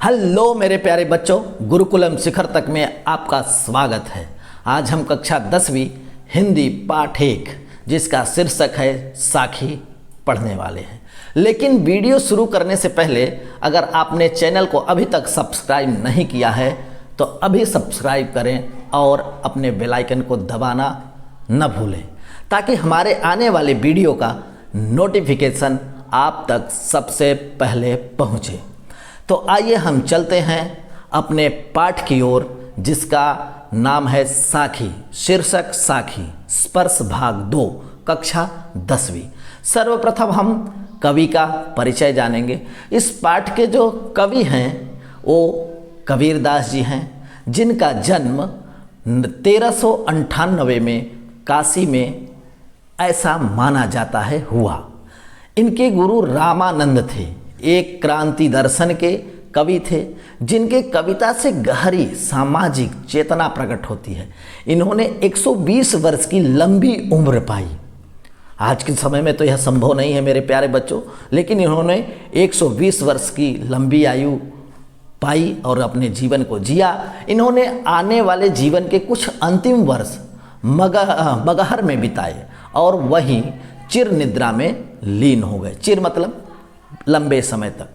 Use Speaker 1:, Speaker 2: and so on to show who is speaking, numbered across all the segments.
Speaker 1: Hello मेरे प्यारे बच्चों, गुरुकुलम शिखर तक में आपका स्वागत है। आज हम कक्षा 10वीं हिंदी पाठ 1 जिसका शीर्षक है साखी पढ़ने वाले हैं। लेकिन वीडियो शुरू करने से पहले अगर आपने चैनल को अभी तक सब्सक्राइब नहीं किया है तो अभी सब्सक्राइब करें और अपने बेल आइकन को दबाना न भूलें ताकि हमारे आने वाले वीडियो का नोटिफिकेशन आप तक सबसे पहले पहुँचे। तो आइए हम चलते हैं अपने पाठ की ओर जिसका नाम है साखी। शीर्षक साखी, स्पर्श भाग 2, कक्षा 10वीं। सर्वप्रथम हम कवि का परिचय जानेंगे। इस पाठ के जो कवि हैं वो कबीरदास जी हैं, जिनका जन्म 1398 में काशी में ऐसा माना जाता है हुआ। इनके गुरु रामानंद थे, एक क्रांति दर्शन के कवि थे जिनके कविता से गहरी सामाजिक चेतना प्रकट होती है। इन्होंने 120 वर्ष की लंबी उम्र पाई। आज के समय में तो यह संभव नहीं है मेरे प्यारे बच्चों, लेकिन इन्होंने 120 वर्ष की लंबी आयु पाई और अपने जीवन को जिया। इन्होंने आने वाले जीवन के कुछ अंतिम वर्ष मगहर में बिताए और वहीं चिर निद्रा में लीन हो गए। चिर मतलब लंबे समय तक।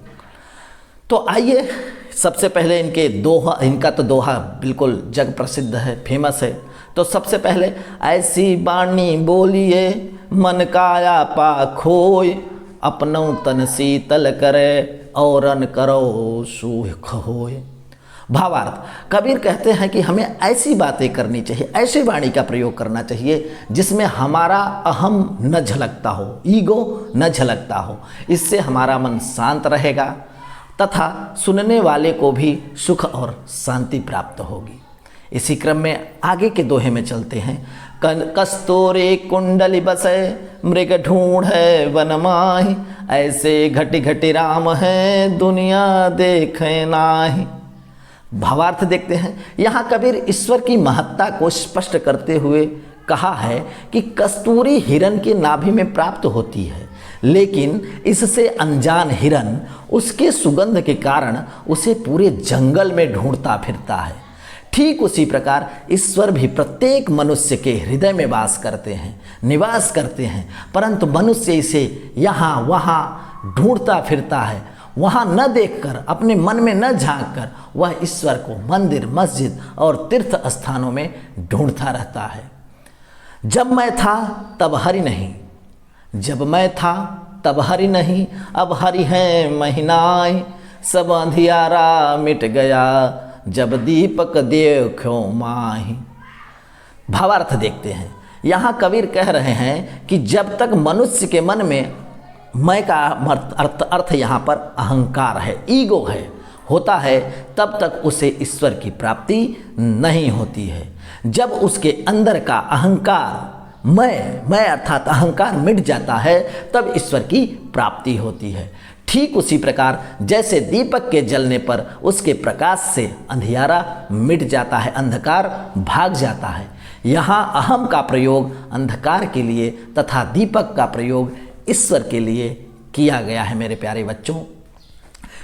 Speaker 1: तो आइए सबसे पहले इनका तो दोहा बिल्कुल जग प्रसिद्ध है, फेमस है। तो सबसे पहले ऐसी बाणी बोलिए मन काया पा खोय, अपनों तन शीतल करे औरन करो सुख होय। भावार्थ, कबीर कहते हैं कि हमें ऐसी बातें करनी चाहिए, ऐसी वाणी का प्रयोग करना चाहिए जिसमें हमारा अहम न झलकता हो, ईगो न झलकता हो। इससे हमारा मन शांत रहेगा तथा सुनने वाले को भी सुख और शांति प्राप्त होगी। इसी क्रम में आगे के दोहे में चलते हैं। कस्तूरी कुंडली बसे मृग ढूंढ है वन माही, ऐसे घटी घटी राम है दुनिया देखे नाही। भावार्थ देखते हैं। यहाँ कबीर ईश्वर की महत्ता को स्पष्ट करते हुए कहा है कि कस्तूरी हिरन की नाभि में प्राप्त होती है, लेकिन इससे अनजान हिरन उसके सुगंध के कारण उसे पूरे जंगल में ढूंढता फिरता है। ठीक उसी प्रकार ईश्वर भी प्रत्येक मनुष्य के हृदय में वास करते हैं, निवास करते हैं, परंतु मनुष्य इसे यहाँ वहाँ ढूंढता फिरता है। वहाँ न देखकर, अपने मन में न झांककर वह ईश्वर को मंदिर, मस्जिद और तीर्थ स्थानों में ढूंढता रहता है। जब मैं था तब हरि नहीं, जब मैं था तब हरि नहीं, अब हरि है महीनाई, सब अंधियारा मिट गया जब दीपक देखो माही। भावार्थ देखते हैं। यहाँ कबीर कह रहे हैं कि जब तक मनुष्य के मन में मैं का अर्थ यहाँ पर अहंकार है, ईगो है, होता है, तब तक उसे ईश्वर की प्राप्ति नहीं होती है। जब उसके अंदर का अहंकार मैं अर्थात अहंकार मिट जाता है तब ईश्वर की प्राप्ति होती है। ठीक उसी प्रकार जैसे दीपक के जलने पर उसके प्रकाश से अंधियारा मिट जाता है, अंधकार भाग जाता है। यहाँ अहम का प्रयोग अंधकार के लिए तथा दीपक का प्रयोग ईश्वर के लिए किया गया है मेरे प्यारे बच्चों।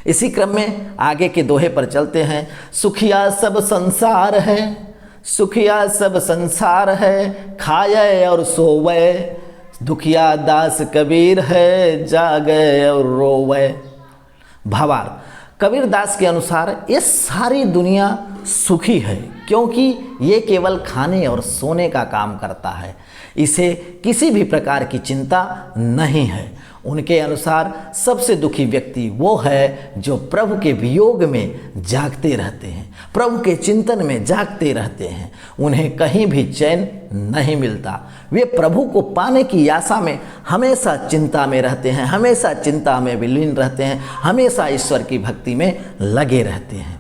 Speaker 1: इसी क्रम में आगे के दोहे पर चलते हैं। सुखिया सब संसार है, सुखिया सब संसार है, खाए और सोवे, दुखिया दास कबीर है, जागे और रोवे। भावार्थ, कबीर दास के अनुसार ये सारी दुनिया सुखी है क्योंकि ये केवल खाने और सोने का काम करता है, इसे किसी भी प्रकार की चिंता नहीं है। उनके अनुसार सबसे दुखी व्यक्ति वो है जो प्रभु के वियोग में जागते रहते हैं, प्रभु के चिंतन में जागते रहते हैं। उन्हें कहीं भी चैन नहीं मिलता। वे प्रभु को पाने की आशा में हमेशा चिंता में रहते हैं, हमेशा चिंता में विलीन रहते हैं, हमेशा ईश्वर की भक्ति में लगे रहते हैं।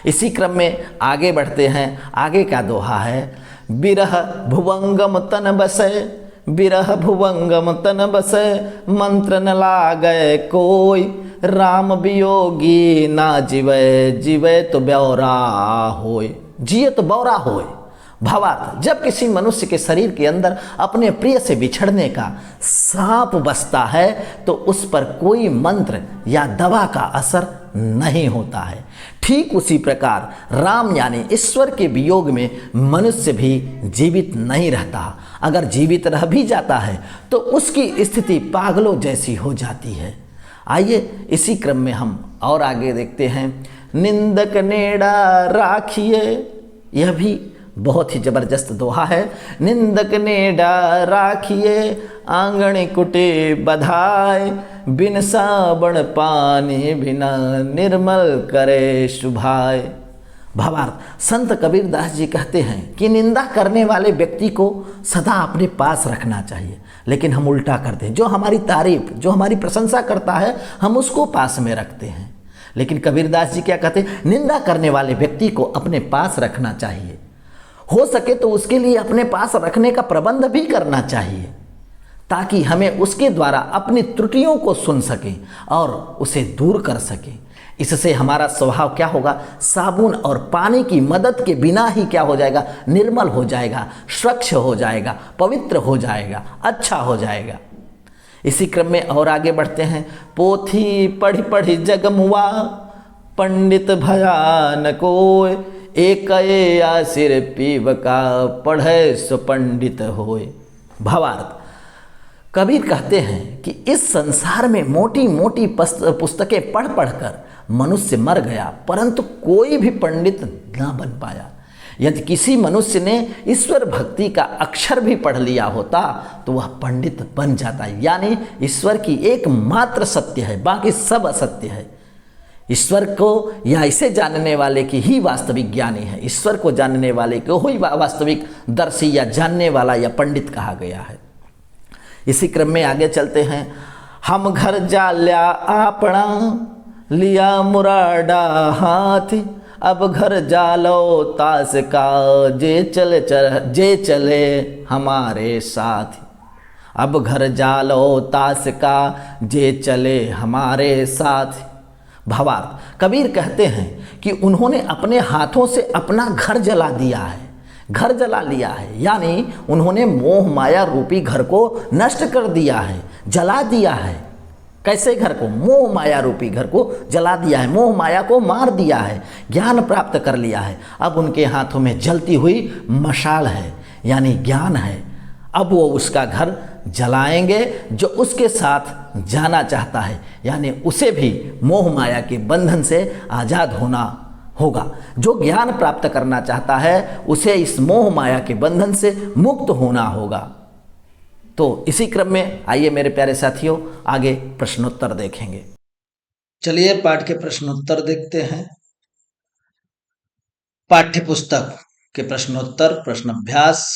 Speaker 1: इसी क्रम में आगे बढ़ते हैं। आगे का दोहा है। बिरह भुवंगम तन बसे, बिरह भुवंगम तन बसे, मंत्र न लागे कोई, राम वियोगी ना जीवे, जीवे तो ब्यौरा होय, जिए तो बौरा होय। भावार्थ, जब किसी मनुष्य के शरीर के अंदर अपने प्रिय से बिछड़ने का सांप बसता है तो उस पर कोई मंत्र या दवा का असर नहीं होता है। ठीक उसी प्रकार राम यानी ईश्वर के वियोग में मनुष्य भी जीवित नहीं रहता। अगर जीवित रह भी जाता है तो उसकी स्थिति पागलों जैसी हो जाती है। आइए इसी क्रम में हम और आगे देखते हैं। निंदक नेड़ा राखिए, यह भी बहुत ही जबरदस्त दोहा है। निंदक नेड़ा राखिए, आंगन कुटे बधाए, बिन साबण पानी बिना निर्मल करे शुभाए। भावार्थ, संत कबीरदास जी कहते हैं कि निंदा करने वाले व्यक्ति को सदा अपने पास रखना चाहिए, लेकिन हम उल्टा करते हैं। जो हमारी तारीफ, जो हमारी प्रशंसा करता है, हम उसको पास में रखते हैं। लेकिन कबीरदास जी क्या कहते हैं? निंदा करने वाले व्यक्ति को अपने पास रखना चाहिए। हो सके तो उसके लिए अपने पास रखने का प्रबंध भी करना चाहिए, ताकि हमें उसके द्वारा अपनी त्रुटियों को सुन सकें और उसे दूर कर सकें। इससे हमारा स्वभाव क्या होगा? साबुन और पानी की मदद के बिना ही क्या हो जाएगा? निर्मल हो जाएगा, स्वच्छ हो जाएगा, पवित्र हो जाएगा, अच्छा हो जाएगा। इसी क्रम में और आगे बढ़ते हैं। पोथी पढ़ी पढ़ी जग मुआ, पंडित भया न कोय, एक आसिर पीव का, पढ़े सो पंडित होय। भावार्थ, कबीर कहते हैं कि इस संसार में मोटी मोटी पुस्तकें पढ़ पढ़कर मनुष्य मर गया, परंतु कोई भी पंडित ना बन पाया। यदि किसी मनुष्य ने ईश्वर भक्ति का अक्षर भी पढ़ लिया होता तो वह पंडित बन जाता है। यानी ईश्वर की एकमात्र सत्य है, बाकी सब असत्य है। ईश्वर को या इसे जानने वाले की ही वास्तविक ज्ञानी है। ईश्वर को जानने वाले को ही वास्तविक दर्शी या जानने वाला या पंडित कहा गया है। इसी क्रम में आगे चलते हैं। हम घर जाल्या आपना, लिया मुराडा हाथ, अब घर जालो तास का, जे चले हमारे साथ। अब घर जालो तास का, जे चले हमारे साथ। भावार्थ, कबीर कहते हैं कि उन्होंने अपने हाथों से अपना घर जला दिया है, घर जला लिया है। यानी उन्होंने मोह माया रूपी घर को नष्ट कर दिया है, जला दिया है। कैसे घर को? मोह माया रूपी घर को जला दिया है, मोह माया को मार दिया है, ज्ञान प्राप्त कर लिया है। अब उनके हाथों में जलती हुई मशाल है, यानी ज्ञान है। अब वो उसका घर जलाएंगे जो उसके साथ जाना चाहता है, यानी उसे भी मोह माया के बंधन से आज़ाद होना होगा। जो ज्ञान प्राप्त करना चाहता है उसे इस मोह माया के बंधन से मुक्त होना होगा। तो इसी क्रम में आइए मेरे प्यारे साथियों, आगे प्रश्नोत्तर देखेंगे। चलिए पाठ के प्रश्नोत्तर देखते हैं। पाठ्य पुस्तक के प्रश्नोत्तर, प्रश्न अभ्यास।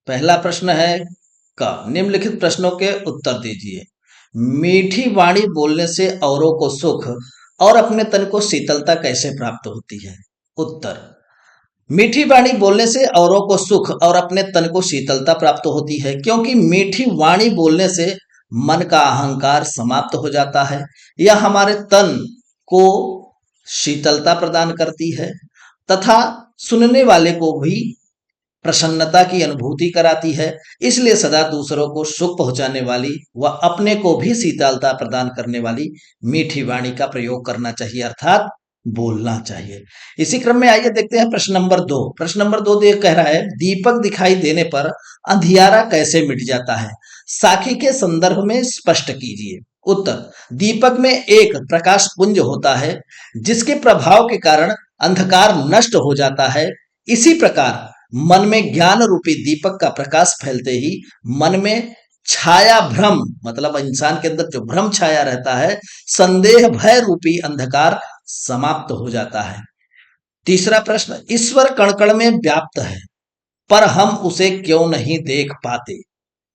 Speaker 1: पहला प्रश्न है क, निम्नलिखित प्रश्नों के उत्तर दीजिए। मीठी वाणी बोलने से औरों को सुख और अपने तन को शीतलता कैसे प्राप्त होती है? उत्तर, मीठी वाणी बोलने से औरों को सुख और अपने तन को शीतलता प्राप्त होती है, क्योंकि मीठी वाणी बोलने से मन का अहंकार समाप्त हो जाता है। यह हमारे तन को शीतलता प्रदान करती है तथा सुनने वाले को भी प्रसन्नता की अनुभूति कराती है। इसलिए सदा दूसरों को सुख पहुंचाने वाली व अपने को भी शीतलता प्रदान करने वाली मीठी वाणी का प्रयोग करना चाहिए, अर्थात बोलना चाहिए। इसी क्रम में आइए देखते हैं प्रश्न नंबर 2। प्रश्न नंबर 2 कह रहा है, दीपक दिखाई देने पर अंधियारा कैसे मिट जाता है? साखी के संदर्भ में स्पष्ट कीजिए। उत्तर, दीपक में एक प्रकाश पुंज होता है जिसके प्रभाव के कारण अंधकार नष्ट हो जाता है। इसी प्रकार मन में ज्ञान रूपी दीपक का प्रकाश फैलते ही मन में छाया भ्रम, मतलब इंसान के अंदर जो भ्रम छाया रहता है, संदेह भय रूपी अंधकार समाप्त हो जाता है। तीसरा प्रश्न, ईश्वर कण कण में व्याप्त है पर हम उसे क्यों नहीं देख पाते?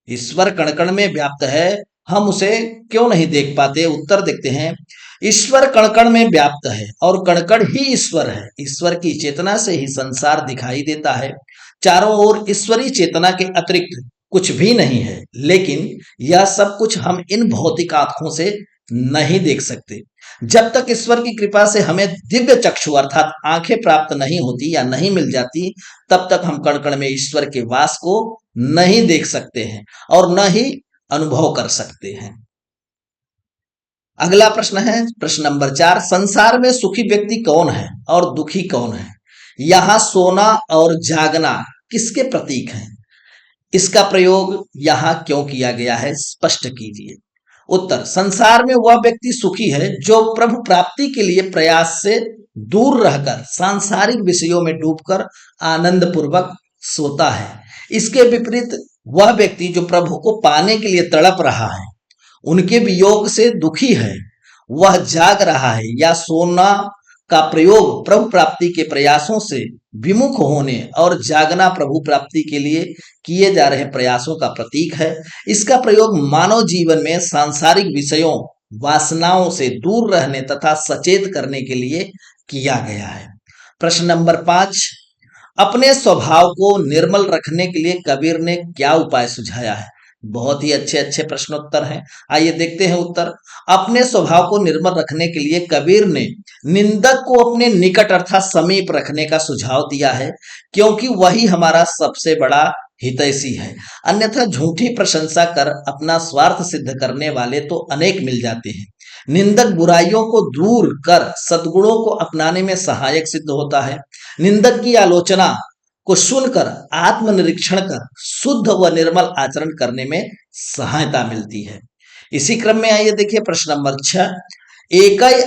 Speaker 1: ईश्वर कण कण में व्याप्त है, हम उसे क्यों नहीं देख पाते? उत्तर देखते हैं। ईश्वर कण कण में व्याप्त है और कण कण ही ईश्वर है। ईश्वर की चेतना से ही संसार दिखाई देता है। चारों ओर ईश्वरीय चेतना के अतिरिक्त कुछ भी नहीं है, लेकिन यह सब कुछ हम इन भौतिक आंखों से नहीं देख सकते। जब तक ईश्वर की कृपा से हमें दिव्य चक्षु अर्थात आंखें प्राप्त नहीं होती या नहीं मिल जाती, तब तक हम कण कण में ईश्वर के वास को नहीं देख सकते हैं और न ही अनुभव कर सकते हैं। अगला प्रश्न है प्रश्न नंबर 4, संसार में सुखी व्यक्ति कौन है और दुखी कौन है? यहाँ सोना और जागना किसके प्रतीक हैं? इसका प्रयोग यहाँ क्यों किया गया है, स्पष्ट कीजिए। उत्तर, संसार में वह व्यक्ति सुखी है जो प्रभु प्राप्ति के लिए प्रयास से दूर रहकर सांसारिक विषयों में डूबकर आनंद पूर्वक सोता है। इसके विपरीत वह व्यक्ति जो प्रभु को पाने के लिए तड़प रहा है, उनके वियोग से दुखी है, वह जाग रहा है या सोना का प्रयोग प्रभु प्राप्ति के प्रयासों से विमुख होने और जागना प्रभु प्राप्ति के लिए किए जा रहे प्रयासों का प्रतीक है। इसका प्रयोग मानव जीवन में सांसारिक विषयों, वासनाओं से दूर रहने तथा सचेत करने के लिए किया गया है। प्रश्न नंबर 5, अपने स्वभाव को निर्मल रखने के लिए कबीर ने क्या उपाय सुझाया है? बहुत ही अच्छे अच्छे प्रश्नोत्तर हैं, आइए देखते हैं उत्तर। अपने स्वभाव को निर्मल रखने के लिए कबीर ने निंदक को अपने निकट अर्थात समीप रखने का सुझाव दिया है, क्योंकि वही हमारा सबसे बड़ा हितैषी है। अन्यथा झूठी प्रशंसा कर अपना स्वार्थ सिद्ध करने वाले तो अनेक मिल जाते हैं। निंदक बुराइयों को दूर कर सद्गुणों को अपनाने में सहायक सिद्ध होता है। निंदक की आलोचना को सुनकर आत्मनिरीक्षण कर शुद्ध व निर्मल आचरण करने में सहायता मिलती है। इसी क्रम में आइए देखिए प्रश्न नंबर 6, एकय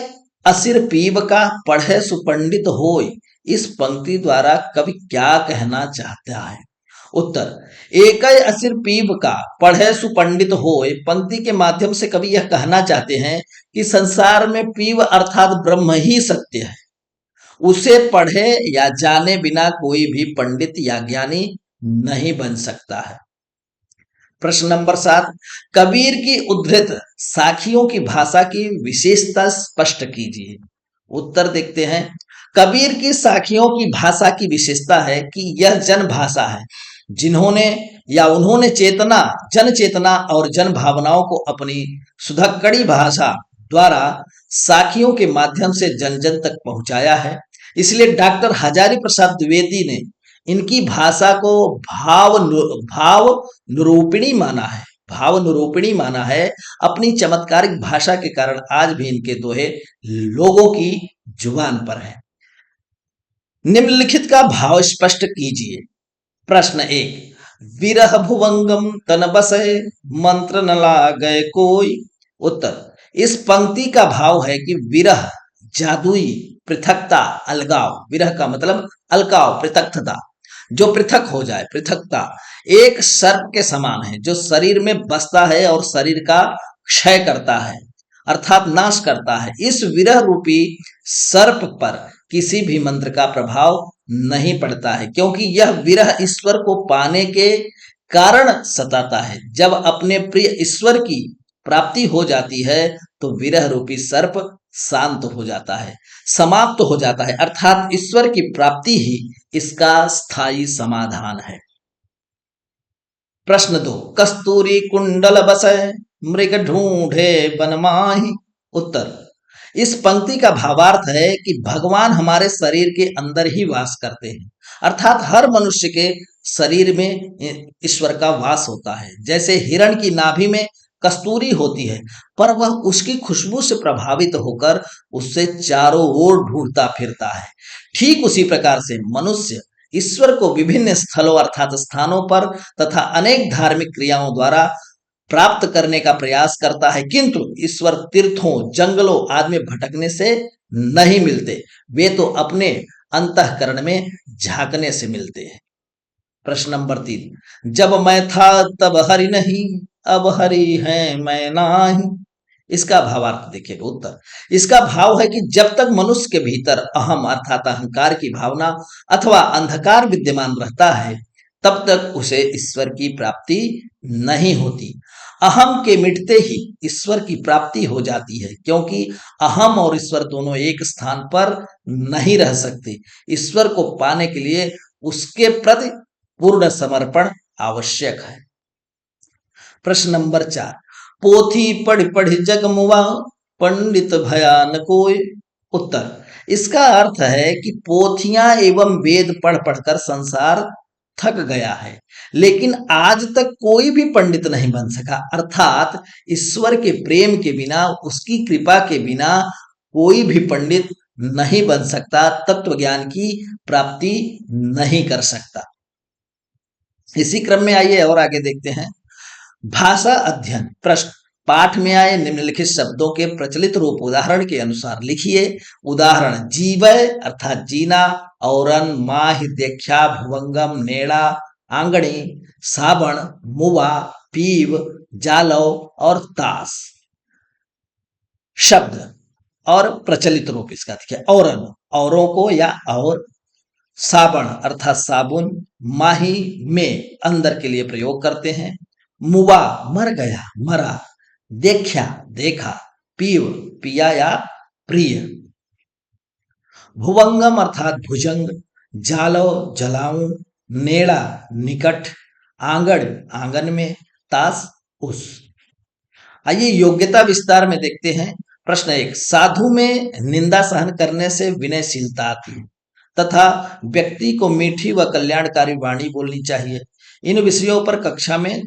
Speaker 1: असिर पीब का पढ़े सुपंडित होय, इस पंक्ति द्वारा कवि क्या कहना चाहता है? उत्तर, एकय असिर पीब का पढ़े सुपंडित होय पंक्ति के माध्यम से कवि यह कहना चाहते हैं कि संसार में पीब अर्थात ब्रह्म ही सत्य है। उसे पढ़े या जाने बिना कोई भी पंडित या ज्ञानी नहीं बन सकता है। प्रश्न नंबर 7, कबीर की उद्धृत साखियों की भाषा की विशेषता स्पष्ट कीजिए। उत्तर देखते हैं। कबीर की साखियों की भाषा की विशेषता है कि यह जन भाषा है, जिन्होंने या उन्होंने चेतना, जन चेतना और जन भावनाओं को अपनी सुधक्कड़ी भाषा द्वारा साखियों के माध्यम से जन जन तक पहुंचाया है। इसलिए डॉक्टर हजारी प्रसाद द्विवेदी ने इनकी भाषा को भाव निरूपिणी माना है। अपनी चमत्कारिक भाषा के कारण आज भी इनके दोहे लोगों की जुबान पर है। निम्नलिखित का भाव स्पष्ट कीजिए। प्रश्न 1, विरह भुवंगम तन बसे मंत्र न लागय कोई। उत्तर, इस पंक्ति का भाव है कि विरह जादुई पृथकता, अलगाव। विरह का मतलब अलगाव, पृथकता, जो पृथक हो जाए, पृथकता एक सर्प के समान है जो शरीर में बसता है और शरीर का क्षय करता है अर्थात नाश करता है। इस विरह रूपी सर्प पर किसी भी मंत्र का प्रभाव नहीं पड़ता है, क्योंकि यह विरह ईश्वर को पाने के कारण सताता है। जब अपने प्रिय ईश्वर की प्राप्ति हो जाती है तो विरह रूपी सर्प शांत हो जाता है, समाप्त हो जाता है, अर्थात ईश्वर की प्राप्ति ही इसका स्थायी समाधान है। प्रश्न 2, कस्तूरी कुंडल बसै मृग ढूंढे बन माही। उत्तर, इस पंक्ति का भावार्थ है कि भगवान हमारे शरीर के अंदर ही वास करते हैं, अर्थात हर मनुष्य के शरीर में ईश्वर का वास होता है। जैसे हिरण की नाभि में कस्तूरी होती है, पर वह उसकी खुशबू से प्रभावित होकर उससे चारों ओर ढूंढता फिरता है, ठीक उसी प्रकार से मनुष्य ईश्वर को विभिन्न स्थलों अर्थात स्थानों पर तथा अनेक धार्मिक क्रियाओं द्वारा प्राप्त करने का प्रयास करता है, किंतु ईश्वर तीर्थों, जंगलों आदि में भटकने से नहीं मिलते, वे तो अपने अंतःकरण में झांकने से मिलते हैं। प्रश्न नंबर 3, जब मैं था तब हरि नहीं, अब हरि है मैं नाही। इसका भावार्थ देखिएगा। उत्तर, इसका भाव है कि जब तक मनुष्य के भीतर अहम अर्थात अहंकार की भावना अथवा अंधकार विद्यमान रहता है, तब तक उसे ईश्वर की प्राप्ति नहीं होती। अहम के मिटते ही ईश्वर की प्राप्ति हो जाती है, क्योंकि अहम और ईश्वर दोनों एक स्थान पर नहीं रह सकते। ईश्वर को पाने के लिए उसके प्रति पूर्ण समर्पण आवश्यक है। प्रश्न नंबर 4, पोथी पढ़ पढ़ जग मुआ पंडित भयान कोय। उत्तर, इसका अर्थ है कि पोथियां एवं वेद पढ़ पढ़कर संसार थक गया है, लेकिन आज तक कोई भी पंडित नहीं बन सका। अर्थात ईश्वर के प्रेम के बिना, उसकी कृपा के बिना कोई भी पंडित नहीं बन सकता, तत्व ज्ञान की प्राप्ति नहीं कर सकता। इसी क्रम में आइए और आगे देखते हैं। भाषा अध्ययन प्रश्न, पाठ में आए निम्नलिखित शब्दों के प्रचलित रूप उदाहरण के अनुसार लिखिए। उदाहरण, जीवय अर्थात जीना, औरन, माह, देख्या, भुवंगम, नेड़ा, आंगणी, साबण, मुआ, पीव, जालव और ताश। शब्द और प्रचलित रूप इसका देखिए। औरन, औरों को या और। साबण अर्थात साबुन, माही में अंदर के लिए प्रयोग करते हैं। मुआ मर गया, मरा। देख्या देखा, पीव पिया या प्रिय। भुवंगम अर्थात भुजंग, जालव जलाऊं, नेड़ा निकट, आंगण आंगन में, ताश उस। आइए योग्यता विस्तार में देखते हैं। प्रश्न 1, साधु में निंदा सहन करने से विनयशीलता आती है तथा व्यक्ति को मीठी व कल्याणकारी वाणी बोलनी चाहिए। इन विषयों पर कक्षा में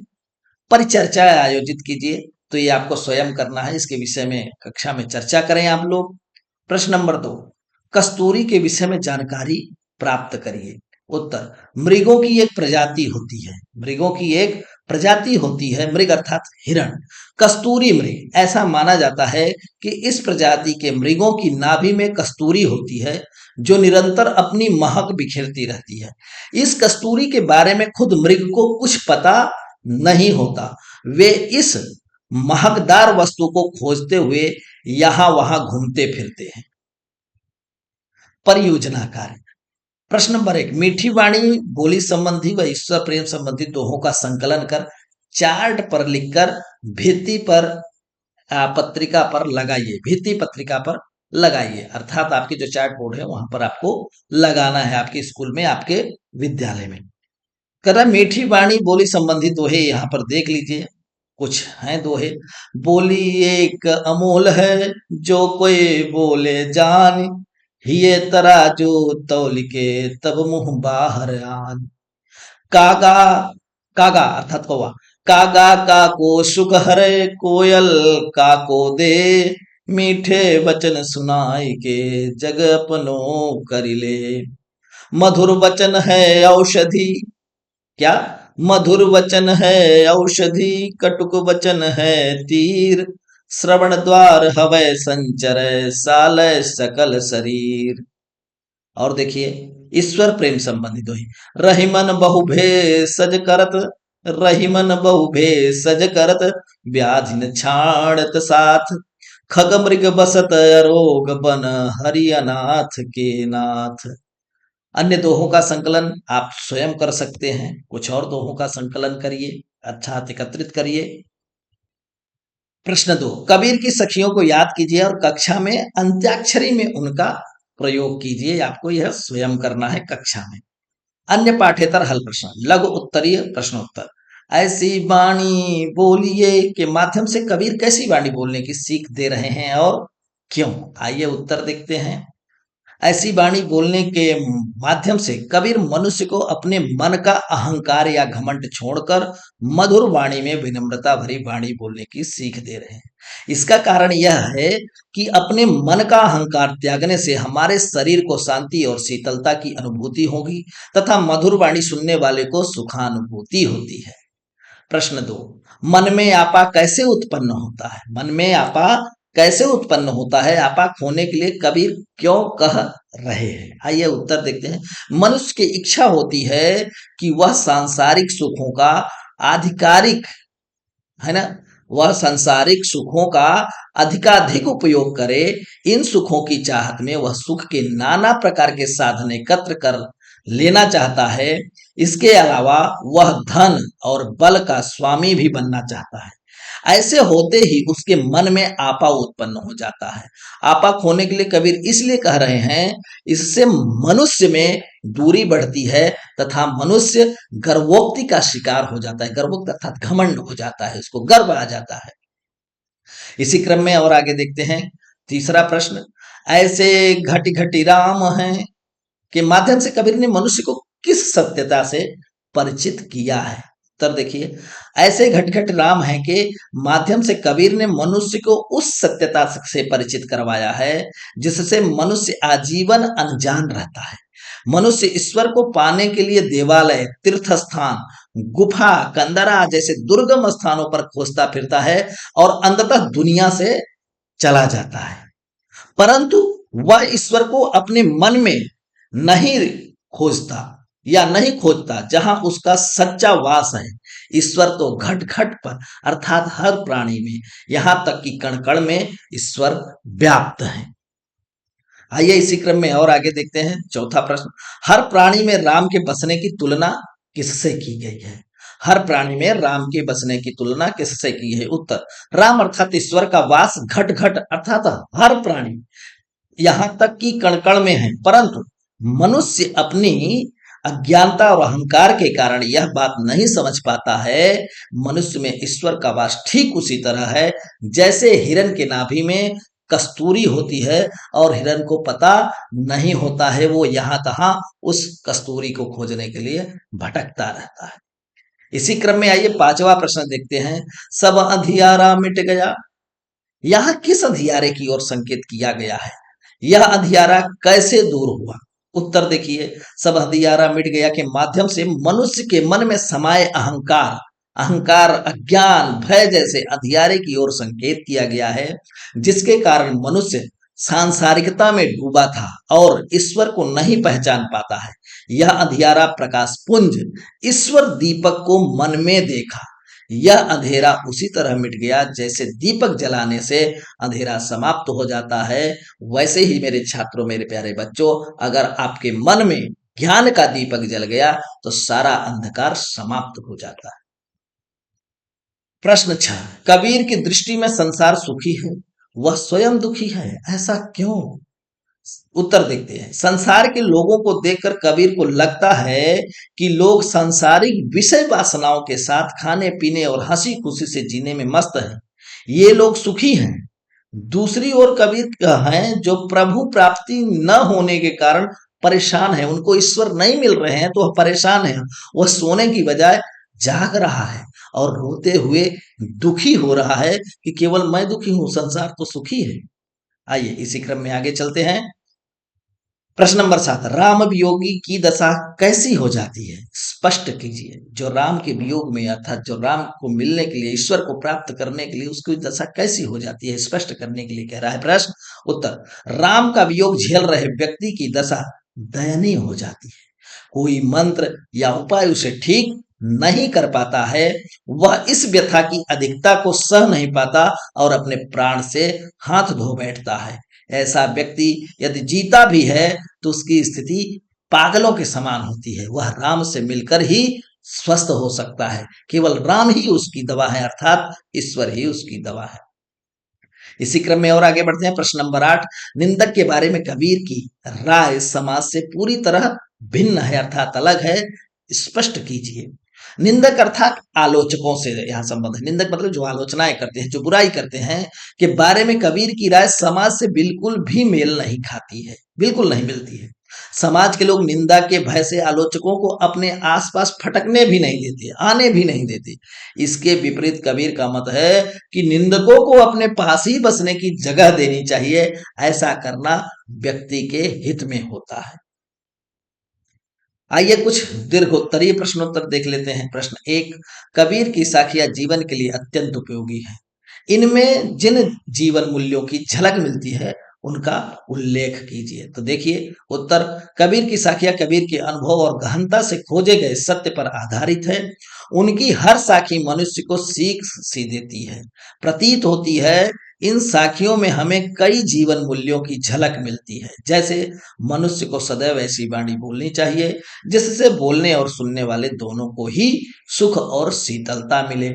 Speaker 1: परिचर्चा आयोजित कीजिए। तो ये आपको स्वयं करना है, इसके विषय में कक्षा में चर्चा करें आप लोग। प्रश्न नंबर 2, कस्तूरी के विषय में जानकारी प्राप्त करिए। उत्तर, मृगों की एक प्रजाति होती है, मृगों की एक प्रजाति होती है, मृग अर्थात हिरण, कस्तूरी मृग। ऐसा माना जाता है कि इस प्रजाति के मृगों की नाभि में कस्तूरी होती है जो निरंतर अपनी महक बिखेरती रहती है। इस कस्तूरी के बारे में खुद मृग को कुछ पता नहीं होता। वे इस महकदार वस्तु को खोजते हुए यहां वहां घूमते फिरते हैं। परियोजना कार्य। प्रश्न नंबर 1, मीठी वाणी बोली संबंधी व ईश्वर प्रेम संबंधी दोहों का संकलन कर चार्ट पर लिखकर भित्ति पर पत्रिका पर लगाइए। भित्ति पत्रिका पर लगाइए अर्थात आपकी जो चार्ट बोर्ड है वहां पर आपको लगाना है, आपके स्कूल में, आपके विद्यालय में। कह रहा मीठी वाणी बोली संबंधी दोहे यहाँ पर देख लीजिए, कुछ हैं दोहे। बोली एक अमोल है जो कोई बोले जान, हिये तराजू तौल के तब मुंह बाहर आन। कागा, कागा अर्थात कौवा, कागा का को सुख हरे, कोयल का को दे, मीठे वचन सुनाई के जग अपनो करिले। मधुर वचन है औषधि, क्या? मधुर वचन है औषधि, कटुक वचन है तीर, श्रवण द्वार हवै संचर, सालय सकल शरीर। और देखिए ईश्वर प्रेम संबंधी दोही, रहीमन बहु भेषज करत, रहीमन बहु भेषज करत, व्याधिन छाड़त साथ, खग मृग बसत अरोग बन, हरि अनाथ के नाथ। अन्य दोहों का संकलन आप स्वयं कर सकते हैं, कुछ और दोहों का संकलन करिए, अर्थात एकत्रित करिए। प्रश्न 2, कबीर की सखियों को याद कीजिए और कक्षा में अंत्याक्षरी में उनका प्रयोग कीजिए। आपको यह स्वयं करना है कक्षा में। अन्य पाठ्येतर हल प्रश्न, लघु उत्तरीय प्रश्नोत्तर। ऐसी वाणी बोलिए के माध्यम से कबीर कैसी वाणी बोलने की सीख दे रहे हैं और क्यों? आइए उत्तर देखते हैं। ऐसी वाणी बोलने के माध्यम से कबीर मनुष्य को अपने मन का अहंकार या घमंड छोड़कर मधुर वाणी में विनम्रता भरी वाणी बोलने की सीख दे रहे हैं। इसका कारण यह है कि अपने मन का अहंकार त्यागने से हमारे शरीर को शांति और शीतलता की अनुभूति होगी तथा मधुर वाणी सुनने वाले को सुखानुभूति होती है। प्रश्न 2, मन में आपा कैसे उत्पन्न होता है? मन में आपा कैसे उत्पन्न होता है? आपा खोने के लिए कबीर क्यों कह रहे हैं? आइए उत्तर देखते हैं। मनुष्य की इच्छा होती है कि वह सांसारिक सुखों का आधिकारिक, है ना, वह सांसारिक सुखों का अधिकाधिक उपयोग करे। इन सुखों की चाहत में वह सुख के नाना प्रकार के साधन एकत्र कर लेना चाहता है। इसके अलावा वह धन और बल का स्वामी भी बनना चाहता है। ऐसे होते ही उसके मन में आपा उत्पन्न हो जाता है। आपा खोने के लिए कबीर इसलिए कह रहे हैं, इससे मनुष्य में दूरी बढ़ती है तथा मनुष्य गर्वोक्ति का शिकार हो जाता है। गर्वोक्ति अर्थात घमंड हो जाता है, उसको गर्व आ जाता है। इसी क्रम में और आगे देखते हैं। तीसरा प्रश्न, ऐसे घटी घटी राम हैं के माध्यम से कबीर ने मनुष्य को किस सत्यता से परिचित किया है। उत्तर देखिए, ऐसे घटघट राम है के माध्यम से कबीर ने मनुष्य को उस सत्यता से परिचित करवाया है जिससे मनुष्य आजीवन अनजान रहता है। मनुष्य ईश्वर को पाने के लिए देवालय, तीर्थ स्थान, गुफा, कंदरा जैसे दुर्गम स्थानों पर खोजता फिरता है और अंततः दुनिया से चला जाता है, परंतु वह ईश्वर को अपने मन में नहीं खोजता या नहीं खोजता जहां उसका सच्चा वास है। ईश्वर तो घट घट पर अर्थात हर प्राणी में, यहां तक कि कण कण में ईश्वर व्याप्त है। आइए इसी क्रम में और आगे देखते हैं चौथा प्रश्न, हर प्राणी में राम के बसने की तुलना किससे की गई है? हर प्राणी में राम के बसने की तुलना किससे की है? उत्तर, राम अर्थात ईश्वर का वास घट घट अर्थात हर प्राणी, यहां तक कि कण कण में है, परंतु मनुष्य अपनी अज्ञानता और अहंकार के कारण यह बात नहीं समझ पाता है। मनुष्य में ईश्वर का वास ठीक उसी तरह है जैसे हिरण के नाभि में कस्तूरी होती है और हिरण को पता नहीं होता है, वो यहां तहां उस कस्तूरी को खोजने के लिए भटकता रहता है। इसी क्रम में आइए पांचवा प्रश्न देखते हैं, सब अंधियारा मिट गया, यहां किस अंधियारे की ओर संकेत किया गया है? यह अंधियारा कैसे दूर हुआ? उत्तर देखिए, सब अंधियारा मिट गया के माध्यम से मनुष्य के मन में समाये अहंकार, अज्ञान, भय जैसे अंधियारे की ओर संकेत किया गया है, जिसके कारण मनुष्य सांसारिकता में डूबा था और ईश्वर को नहीं पहचान पाता है। यह अंधियारा प्रकाश पुंज ईश्वर दीपक को मन में देखा। यह अंधेरा उसी तरह मिट गया जैसे दीपक जलाने से अंधेरा समाप्त हो जाता है। वैसे ही मेरे छात्रों, मेरे प्यारे बच्चों, अगर आपके मन में ज्ञान का दीपक जल गया तो सारा अंधकार समाप्त हो जाता है। प्रश्न 6, कबीर की दृष्टि में संसार सुखी है, वह स्वयं दुखी है, ऐसा क्यों? उत्तर देखते हैं, संसार के लोगों को देखकर कबीर को लगता है कि लोग सांसारिक विषय वासनाओं के साथ खाने पीने और हंसी खुशी से जीने में मस्त हैं, ये लोग सुखी हैं। दूसरी ओर कबीर हैं जो प्रभु प्राप्ति न होने के कारण परेशान है, उनको ईश्वर नहीं मिल रहे हैं तो वह परेशान है। वह सोने की बजाय जाग रहा है और रोते हुए दुखी हो रहा है कि केवल मैं दुखी हूं, संसार तो सुखी है। आइए इसी क्रम में आगे चलते हैं। प्रश्न नंबर 7, राम वियोगी की दशा कैसी हो जाती है? स्पष्ट कीजिए। जो राम के वियोग में अर्थात जो राम को मिलने के लिए, ईश्वर को प्राप्त करने के लिए उसकी दशा कैसी हो जाती है, स्पष्ट करने के लिए कह रहा है प्रश्न। उत्तर, राम का वियोग झेल रहे व्यक्ति की दशा दयनीय हो जाती है। कोई मंत्र या उपाय उसे ठीक नहीं कर पाता है, वह इस व्यथा की अधिकता को सह नहीं पाता और अपने प्राण से हाथ धो बैठता है। ऐसा व्यक्ति यदि जीता भी है तो उसकी स्थिति पागलों के समान होती है। वह राम से मिलकर ही स्वस्थ हो सकता है, केवल राम ही उसकी दवा है, अर्थात ईश्वर ही उसकी दवा है। इसी क्रम में और आगे बढ़ते हैं। प्रश्न नंबर 8, निंदक के बारे में कबीर की राय समाज से पूरी तरह भिन्न है अर्थात अलग है, स्पष्ट कीजिए। निंदक अर्थात आलोचकों से यहाँ संबंध है। निंदक मतलब जो आलोचनाएं करते हैं, जो बुराई करते हैं, के बारे में कबीर की राय समाज से बिल्कुल भी मेल नहीं खाती है, बिल्कुल नहीं मिलती है। समाज के लोग निंदा के भय से आलोचकों को अपने आसपास फटकने भी नहीं देते, आने भी नहीं देते। इसके विपरीत कबीर का मत है कि निंदकों को अपने पास ही बसने की जगह देनी चाहिए। ऐसा करना व्यक्ति के हित में होता है। आइए कुछ दीर्घोत्तरीय प्रश्नोत्तर देख लेते हैं। प्रश्न 1, कबीर की साखियां जीवन के लिए अत्यंत उपयोगी हैं, इनमें जिन जीवन मूल्यों की झलक मिलती है उनका उल्लेख कीजिए। तो देखिए उत्तर, कबीर की साखियां कबीर के अनुभव और गहनता से खोजे गए सत्य पर आधारित है। उनकी हर साखी मनुष्य को सीख सी देती है। प्रतीत होती है इन साखियों में हमें कई जीवन मूल्यों की झलक मिलती है, जैसे मनुष्य को सदैव ऐसी वाणी बोलनी चाहिए जिससे बोलने और सुनने वाले दोनों को ही सुख और शीतलता मिले।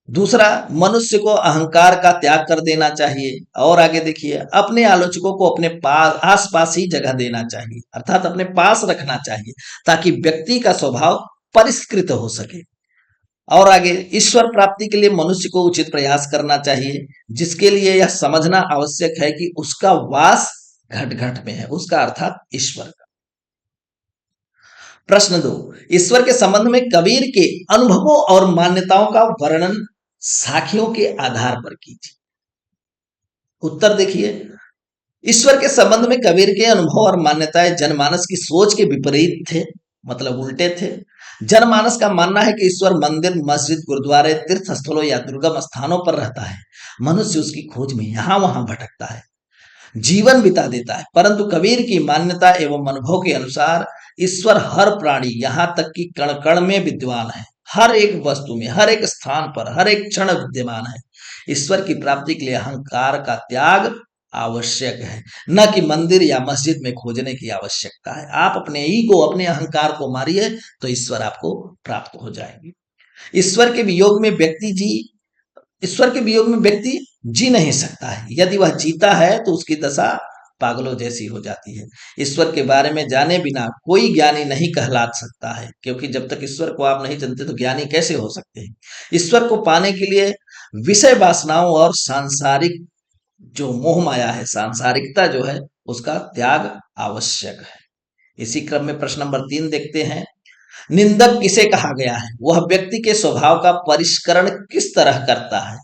Speaker 1: दूसरा, मनुष्य को अहंकार का त्याग कर देना चाहिए। और आगे देखिए, अपने आलोचकों को अपने पास आसपास ही जगह देना चाहिए, अर्थात अपने पास रखना चाहिए ताकि व्यक्ति का स्वभाव परिष्कृत हो सके। और आगे, ईश्वर प्राप्ति के लिए मनुष्य को उचित प्रयास करना चाहिए, जिसके लिए यह समझना आवश्यक है कि उसका वास घट घट में है, उसका अर्थात ईश्वर का। प्रश्न 2, ईश्वर के संबंध में कबीर के अनुभवों और मान्यताओं का वर्णन साखियों के आधार पर कीजिए। उत्तर देखिए, ईश्वर के संबंध में कबीर के अनुभव और मान्यताएं जनमानस की सोच के विपरीत थे, मतलब उल्टे थे। जनमानस का मानना है कि ईश्वर मंदिर, मस्जिद, गुरुद्वारे, तीर्थ स्थलों या दुर्गम स्थानों पर रहता है। मनुष्य उसकी खोज में यहां वहां भटकता है, जीवन बिता देता है। परंतु कबीर की मान्यता एवं अनुभव के अनुसार ईश्वर हर प्राणी, यहां तक कि कण कण में विद्यमान है। हर एक वस्तु में, हर एक स्थान पर, हर एक क्षण विद्यमान है। ईश्वर की प्राप्ति के लिए अहंकार का त्याग आवश्यक है, न कि मंदिर या मस्जिद में खोजने की आवश्यकता है। आप अपने ईगो, अपने अहंकार को मारिए तो ईश्वर आपको प्राप्त हो जाएंगे। ईश्वर के वियोग में व्यक्ति जी नहीं सकता है। यदि वह जीता है तो उसकी दशा पागलों जैसी हो जाती है। ईश्वर के बारे में जाने बिना कोई ज्ञानी नहीं कहला सकता है, क्योंकि जब तक ईश्वर को आप नहीं जानते तो ज्ञानी कैसे हो सकते हैं। ईश्वर को पाने के लिए विषय वासनाओं और सांसारिक जो मोह माया है, सांसारिकता जो है, उसका त्याग आवश्यक है। इसी क्रम में प्रश्न नंबर 3 देखते हैं। निंदक किसे कहा गया है? वह व्यक्ति के स्वभाव का परिष्करण किस तरह करता है?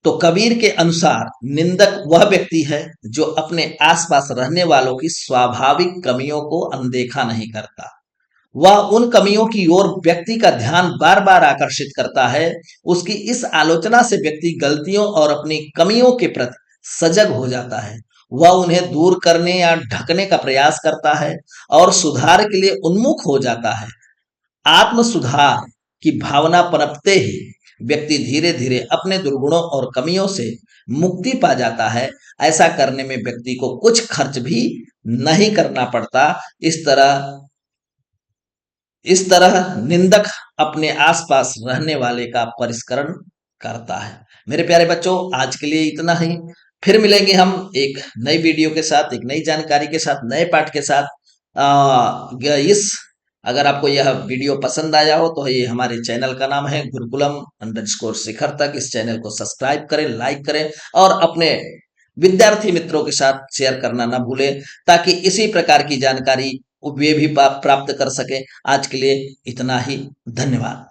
Speaker 1: तो कबीर के अनुसार निंदक वह व्यक्ति है जो अपने आसपास रहने वालों की स्वाभाविक कमियों को अनदेखा नहीं करता। वह उन कमियों की ओर व्यक्ति का ध्यान बार बार आकर्षित करता है। उसकी इस आलोचना से व्यक्ति गलतियों और अपनी कमियों के प्रति सजग हो जाता है। वह उन्हें दूर करने या ढकने का प्रयास करता है और सुधार के लिए उन्मुख हो जाता है। आत्म सुधार की भावना पनपते ही व्यक्ति धीरे धीरे अपने दुर्गुणों और कमियों से मुक्ति पा जाता है। ऐसा करने में व्यक्ति को कुछ खर्च भी नहीं करना पड़ता। इस तरह निंदक अपने आसपास रहने वाले का परिष्करण करता है। मेरे प्यारे बच्चों, आज के लिए इतना ही। फिर मिलेंगे हम एक नई वीडियो के साथ, एक नई जानकारी के साथ, नए पाठ के साथ। अगर आपको यह वीडियो पसंद आया हो तो ये हमारे चैनल का नाम है गुरुकुलम_शिखर तक। इस चैनल को सब्सक्राइब करें, लाइक करें और अपने विद्यार्थी मित्रों के साथ शेयर करना ना भूलें, ताकि इसी प्रकार की जानकारी वे भी प्राप्त कर सके। आज के लिए इतना ही। धन्यवाद।